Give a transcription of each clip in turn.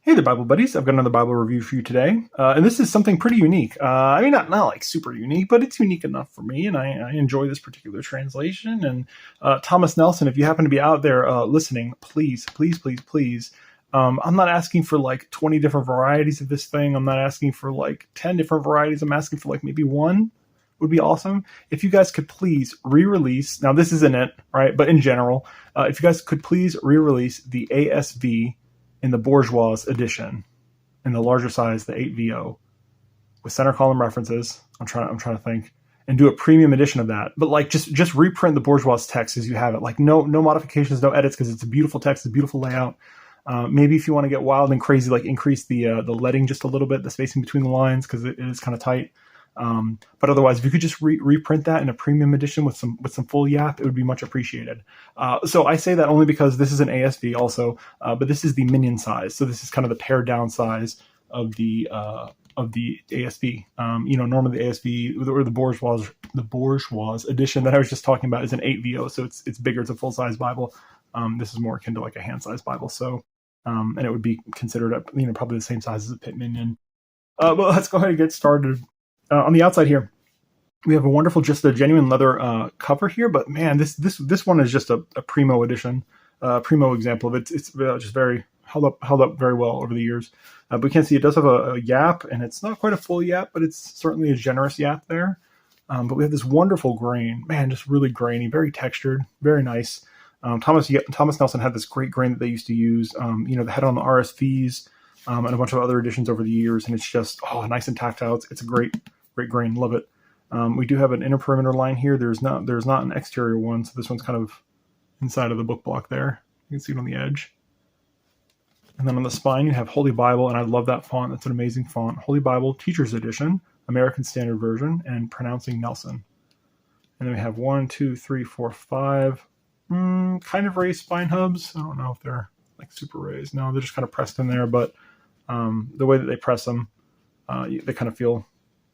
Hey there, Bible buddies. I've got another Bible review for you today. And this is something pretty unique. I mean, not like super unique, but it's unique enough for me. And I enjoy this particular translation. And Thomas Nelson, if you happen to be out there listening, please, please, please, please. I'm not asking for like 20 different varieties of this thing. I'm not asking for like 10 different varieties. I'm asking for like maybe one would be awesome. If you guys could please re-release, now this isn't it, right? But in general, if you guys could please re-release the ASV in the bourgeois edition, in the larger size, the 8VO, with center column references. I'm trying to think, and do a premium edition of that. But like just reprint the bourgeois text as you have it. Like no modifications, no edits, because it's a beautiful text, a beautiful layout. Maybe if you want to get wild and crazy, like increase the leading just a little bit, the spacing between the lines, because it is kind of tight. But otherwise, if you could just reprint that in a premium edition with some full Yapp, it would be much appreciated. So I say that only because this is an ASV also, but this is the Minion size. So this is kind of the pared down size of the ASV. Normally the ASV or the bourgeois edition that I was just talking about is an 8VO, so it's bigger. It's a full size Bible. This is more akin to like a hand size Bible. So and it would be considered probably the same size as a Pit Minion. But let's go ahead and get started. On the outside here, we have a wonderful, just a genuine leather cover here. But man, this one is just a primo edition, primo example of it. It's just very held up very well over the years. But we can see it does have a Yapp, and it's not quite a full Yapp, but it's certainly a generous Yapp there. But we have this wonderful grain, man, just really grainy, very textured, very nice. Thomas Nelson had this great grain that they used to use. They had on the RSVs. And a bunch of other editions over the years, and it's just nice and tactile. It's a great grain, love it. We do have an inner perimeter line here. There's not an exterior one, so this one's kind of inside of the book block there. You can see it on the edge. And then on the spine you have Holy Bible, and I love that font. That's an amazing font. Holy Bible Teacher's Edition, American Standard Version, and Pronouncing Nelson. And then we have 1, 2, 3, 4, 5 kind of raised spine hubs. I don't know if they're like super raised. No, they're just kind of pressed in there, but the way that they press them, they kind of feel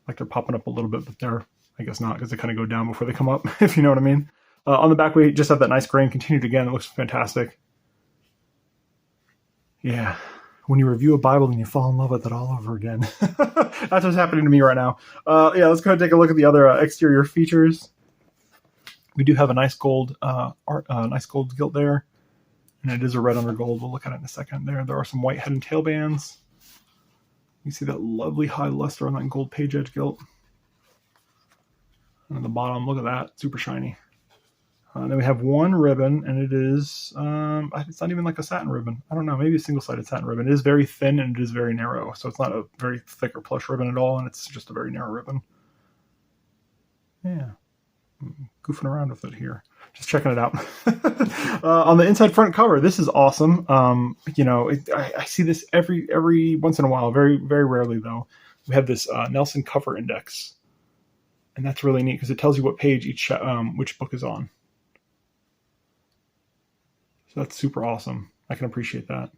like they're popping up a little bit, but they're, I guess not, because they kind of go down before they come up, if you know what I mean. On the back, we just have that nice grain continued again. It looks fantastic. Yeah, when you review a Bible and you fall in love with it all over again. That's what's happening to me right now. Let's go ahead and take a look at the other exterior features. We do have a nice gold nice gold gilt there. And it is a red under gold. We'll look at it in a second. There are some white head and tail bands. You see that lovely high luster on that gold page edge gilt. And on the bottom, look at that, super shiny. Then we have one ribbon, and it is, it's not even like a satin ribbon. I don't know, maybe a single-sided satin ribbon. It is very thin, and it is very narrow. So it's not a very thick or plush ribbon at all, and it's just a very narrow ribbon. Yeah, I'm goofing around with it here. Just checking it out. On the inside front cover, this is awesome. I see this every once in a while, very, very rarely though. We have this Nelson cover index, and that's really neat because it tells you what page which book is on. So that's super awesome. I can appreciate that.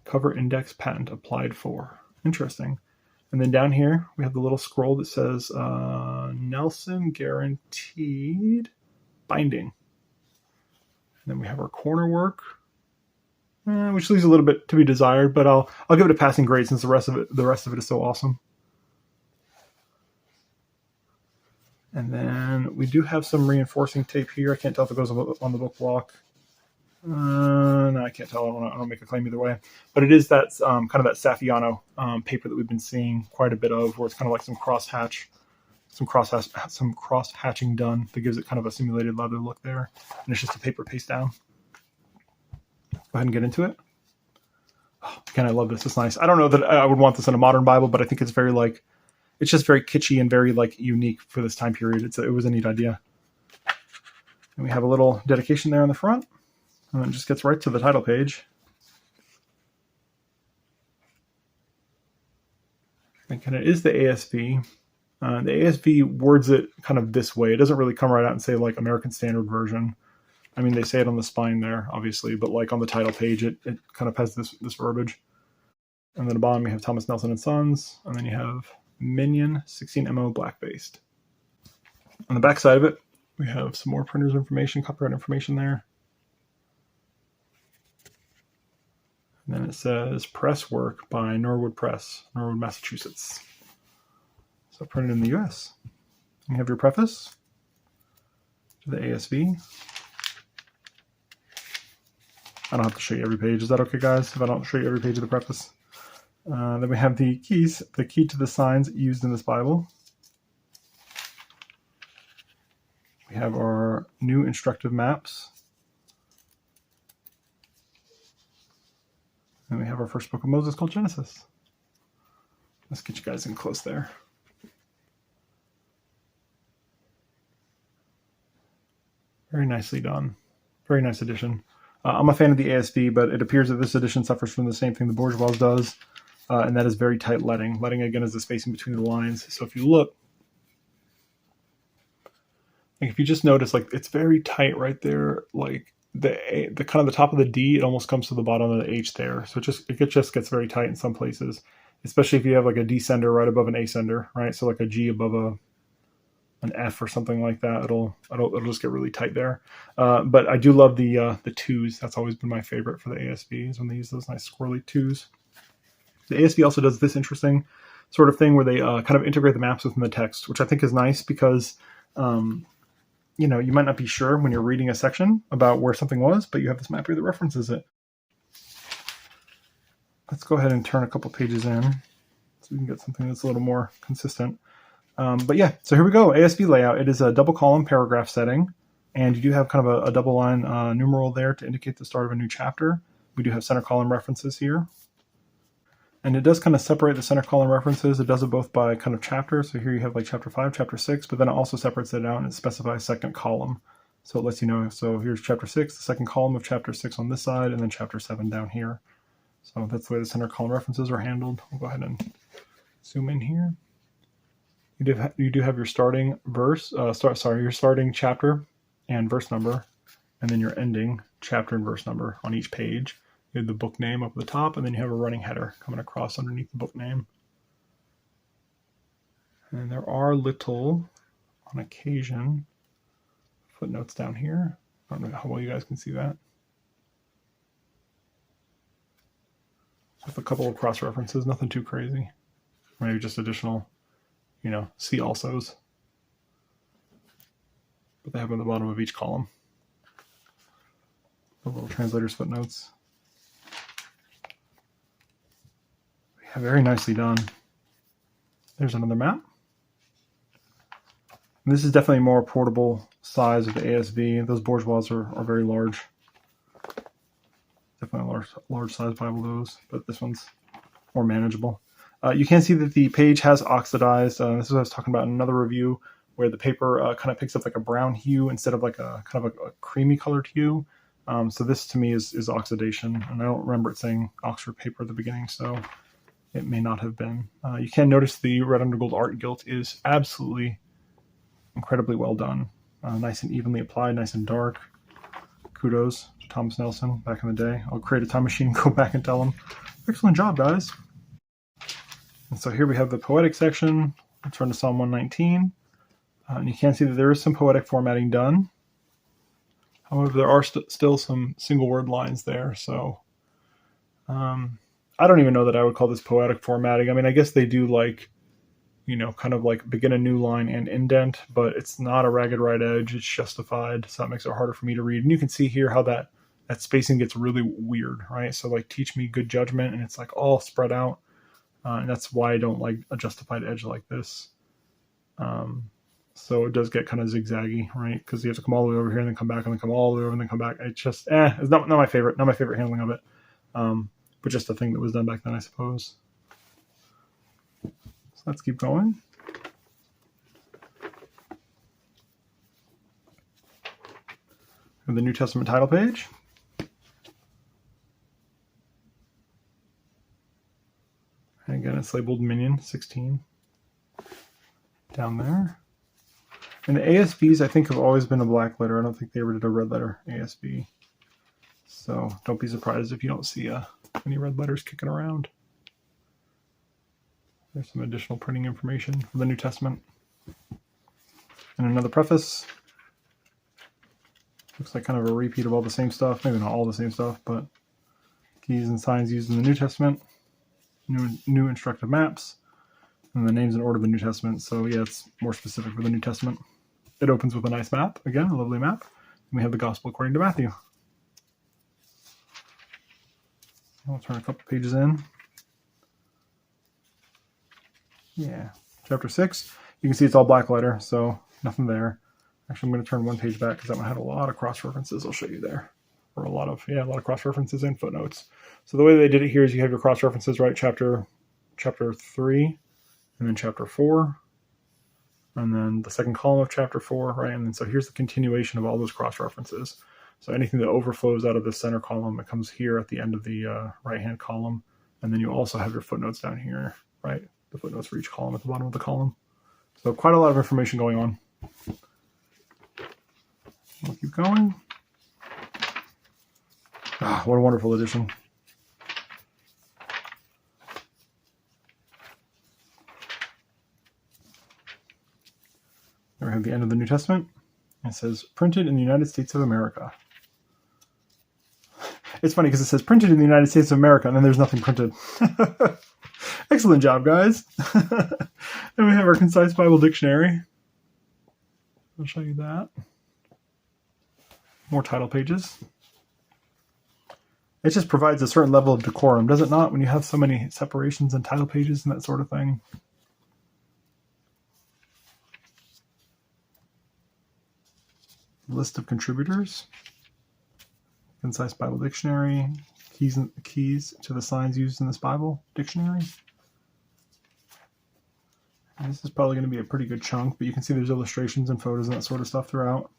Cover index patent applied for. Interesting. And then down here, we have the little scroll that says Nelson guaranteed binding. And then we have our corner work, which leaves a little bit to be desired, but I'll give it a passing grade since the rest of it is so awesome. And then we do have some reinforcing tape here. I can't tell if it goes on the book block. No, I can't tell. I don't make a claim either way. But it is that kind of that Saffiano paper that we've been seeing quite a bit of, where it's kind of like some cross hatching done that gives it kind of a simulated leather look there. And it's just a paper paste down. Go ahead and get into it. Oh, again, I love this. It's nice. I don't know that I would want this in a modern Bible, but I think it's very it's just very kitschy and very unique for this time period. It was a neat idea. And we have a little dedication there on the front. And it just gets right to the title page. And it is the ASV. The ASV words it kind of this way. It doesn't really come right out and say like American Standard Version. I mean, they say it on the spine there, obviously, but like on the title page, it kind of has this verbiage. And then at the bottom, you have Thomas Nelson and Sons, and then you have Minion 16MO black based. On the back side of it, we have some more printer's information, copyright information there. And then it says press work by Norwood Press, Norwood, Massachusetts. So printed in the US. You have your preface to the ASV. I don't have to show you every page. Is that okay, guys, if I don't show you every page of the preface? Then we have the keys, the key to the signs used in this Bible. We have our new instructive maps. And we have our first book of Moses called Genesis. Let's get you guys in close there. Very nicely done. Very nice edition. I'm a fan of the ASV, but it appears that this edition suffers from the same thing the Bourgeois does, and that is very tight leading. Leading, again, is the spacing between the lines. So if you look, like if you just notice, like it's very tight right there. Like the kind of the top of the D, it almost comes to the bottom of the H there. So it just gets very tight in some places, especially if you have like a descender right above an ascender, right? So like a G above an F or something like that, it'll just get really tight there. But I do love the twos. That's always been my favorite for the ASVs when they use those nice squirrely twos. The ASV also does this interesting sort of thing where they kind of integrate the maps within the text, which I think is nice because you know, you might not be sure when you're reading a section about where something was, but you have this map here that references it. Let's go ahead and turn a couple pages in so we can get something that's a little more consistent. But yeah, so here we go. ASV layout. It is a double column paragraph setting, and you do have kind of a double line numeral there to indicate the start of a new chapter. We do have center column references here. And it does kind of separate the center column references. It does it both by kind of chapter. So here you have like chapter 5, chapter 6, but then it also separates it out and it specifies second column. So it lets you know, so here's chapter 6, the second column of chapter 6 on this side, and then chapter 7 down here. So that's the way the center column references are handled. We'll go ahead and zoom in here. You do have your starting verse, your starting chapter and verse number, and then your ending chapter and verse number on each page. You have the book name up at the top, and then you have a running header coming across underneath the book name. And there are little, on occasion, footnotes down here. I don't know how well you guys can see that. Just a couple of cross references, nothing too crazy. Maybe just additional, you know, see alsos. But they have them at the bottom of each column. The little translator's footnotes. Yeah, very nicely done. There's another map. And this is definitely a more portable size of the ASV. Those bourgeois are very large. Definitely a large size Bible, those, but this one's more manageable. You can see that the page has oxidized. This is what I was talking about in another review, where the paper kind of picks up like a brown hue instead of like a kind of a creamy colored hue. So this to me is oxidation, and I don't remember it saying Oxford paper at the beginning, so it may not have been. You can notice the red undergold art gilt is absolutely incredibly well done. Nice and evenly applied, nice and dark. Kudos to Thomas Nelson back in the day. I'll create a time machine and go back and tell him, excellent job, guys. And so here we have the poetic section. Let's turn to Psalm 119. And you can see that there is some poetic formatting done. However, there are still some single word lines there. So I don't even know that I would call this poetic formatting. I mean, I guess they do like, you know, kind of like begin a new line and indent, but it's not a ragged right edge. It's justified. So that makes it harder for me to read. And you can see here how that spacing gets really weird, right? So like teach me good judgment, and it's like all spread out. And that's why I don't like a justified edge like this. So it does get kind of zigzaggy, right? Because you have to come all the way over here and then come back and then come all the way over and then come back. It's just, it's not my favorite. Not my favorite handling of it. But just a thing that was done back then, I suppose. So let's keep going. And the New Testament title page. And again, it's labeled Minion 16 down there. And the ASVs, I think, have always been a black letter. I don't think they ever did a red letter ASV. So don't be surprised if you don't see any red letters kicking around. There's some additional printing information from the New Testament. And another preface. Looks like kind of a repeat of all the same stuff. Maybe not all the same stuff, but keys and signs used in the New Testament, new instructive maps, and the names and order of the New Testament. So yeah, it's more specific for the New Testament. It opens with a nice map, again, a lovely map. And we have the Gospel according to Matthew. I'll turn a couple pages in. Yeah, chapter 6. You can see it's all black letter, so nothing there. Actually, I'm going to turn one page back because that one had a lot of cross-references. I'll show you there. Or a lot of cross-references and footnotes. So the way they did it here is you have your cross-references, right? Chapter 3, and then chapter 4, and then the second column of chapter 4, right? And then so here's the continuation of all those cross-references. So anything that overflows out of the center column, it comes here at the end of the right-hand column. And then you also have your footnotes down here, right? The footnotes for each column at the bottom of the column. So quite a lot of information going on. We'll keep going. Ah, what a wonderful edition. There we have the end of the New Testament. It says, printed in the United States of America. It's funny because it says printed in the United States of America, and then there's nothing printed. Excellent job, guys. And we have our Concise Bible Dictionary. I'll show you that. More title pages. It just provides a certain level of decorum, does it not, when you have so many separations and title pages and that sort of thing? List of contributors. Concise Bible Dictionary. Keys to the signs used in this Bible dictionary. And this is probably going to be a pretty good chunk, but you can see there's illustrations and photos and that sort of stuff throughout.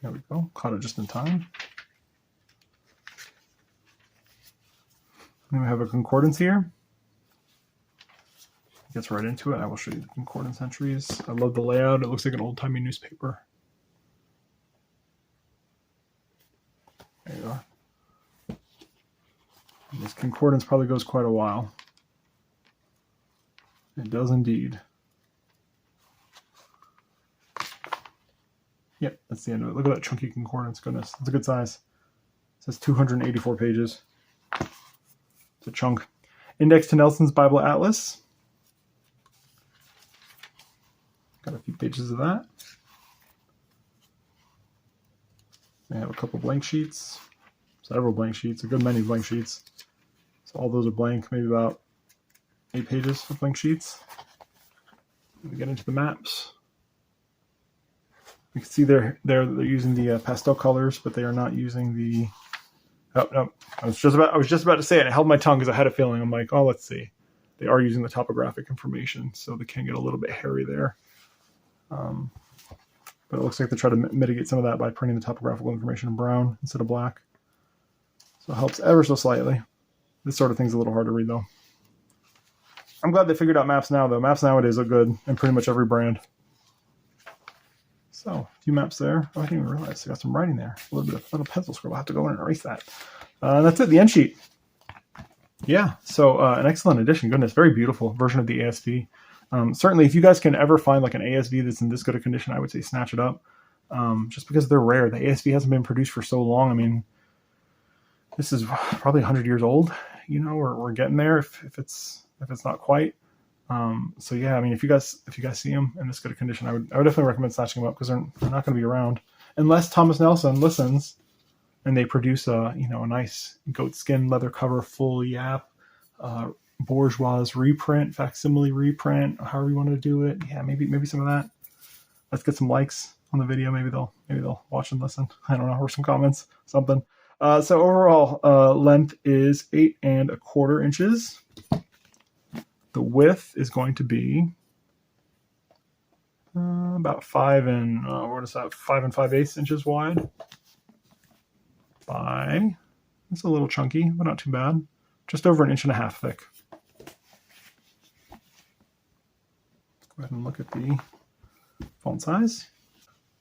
There we go. Caught it just in time. Then we have a concordance here. Gets right into it. I will show you the concordance entries. I love the layout. It looks like an old-timey newspaper. There you are. And this concordance probably goes quite a while. It does indeed. Yep, that's the end of it. Look at that chunky concordance. Goodness, that's a good size. It says 284 pages. It's a chunk. Index to Nelson's Bible Atlas. Got a few pages of that. They have a couple blank sheets. Several blank sheets. A good many blank sheets. So all those are blank. Maybe about 8 pages of blank sheets. We get into the maps. You can see they're using the pastel colors, but they are not using the. Oh no! I was just about to say it. I held my tongue because I had a feeling. I'm like, oh, let's see. They are using the topographic information, so they can get a little bit hairy there. But it looks like they try to mitigate some of that by printing the topographical information in brown instead of black. So it helps ever so slightly. This sort of thing's a little hard to read, though. I'm glad they figured out maps now, though. Maps nowadays look good in pretty much every brand. So, a few maps there. Oh, I didn't even realize I got some writing there. A little bit of little pencil scribble. I'll have to go in and erase that. That's it, the end sheet. Yeah, so an excellent edition. Goodness, very beautiful version of the ASV. Certainly, if you guys can ever find like an ASV that's in this good a condition, I would say snatch it up. Just because they're rare. The ASV hasn't been produced for so long. I mean, this is probably 100 years old. You know, we're getting there if it's not quite. So yeah, I mean, if you guys see them in this good a condition, I would definitely recommend snatching them up because they're not going to be around unless Thomas Nelson listens and they produce a nice goatskin leather cover full Yapp bourgeois reprint, facsimile reprint, however you want to do it. Yeah, maybe some of that. Let's get some likes on the video. Maybe they'll watch and listen. I don't know, or some comments, something. So overall length is 8 1/4 inches. The width is going to be about 5 5/8 inches wide. It's a little chunky, but not too bad. Just over 1.5 inches thick. Go ahead and look at the font size.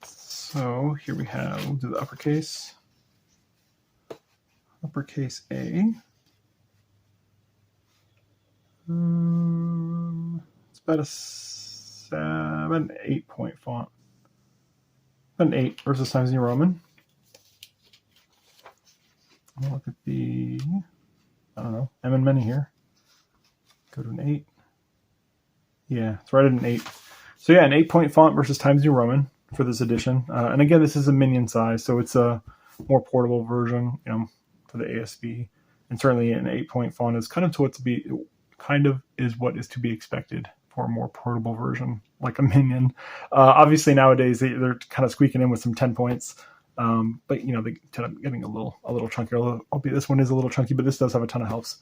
So here we have, we'll do the uppercase A. It's about an 8-point font. About an 8 versus Times New Roman. Look at the, I don't know, M and Many here. Go to an 8. Yeah, it's right at an 8. So yeah, an 8-point font versus Times New Roman for this edition. And again, this is a Minion size, so it's a more portable version, for the ASV. And certainly an 8-point font is kind of what is to be expected for a more portable version like a Minion. Obviously nowadays they're kind of squeaking in with some 10 points. But they end up getting a little chunkier. Albeit this one is a little chunky, but this does have a ton of helps.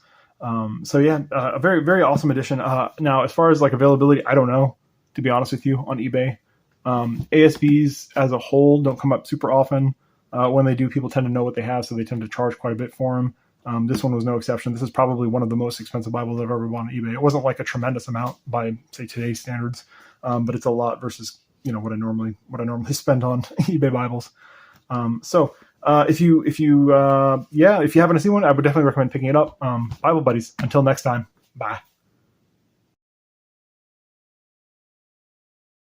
So yeah, a very, very awesome edition. Now, as far as like availability, I don't know, to be honest with you, on eBay. ASVs as a whole don't come up super often. When they do, people tend to know what they have, so they tend to charge quite a bit for them. This one was no exception. This is probably one of the most expensive Bibles I've ever bought on eBay. It wasn't like a tremendous amount by, say, today's standards, but it's a lot versus what I normally spend on eBay Bibles. So if you happen to see one, I would definitely recommend picking it up. Bible buddies. Until next time, bye.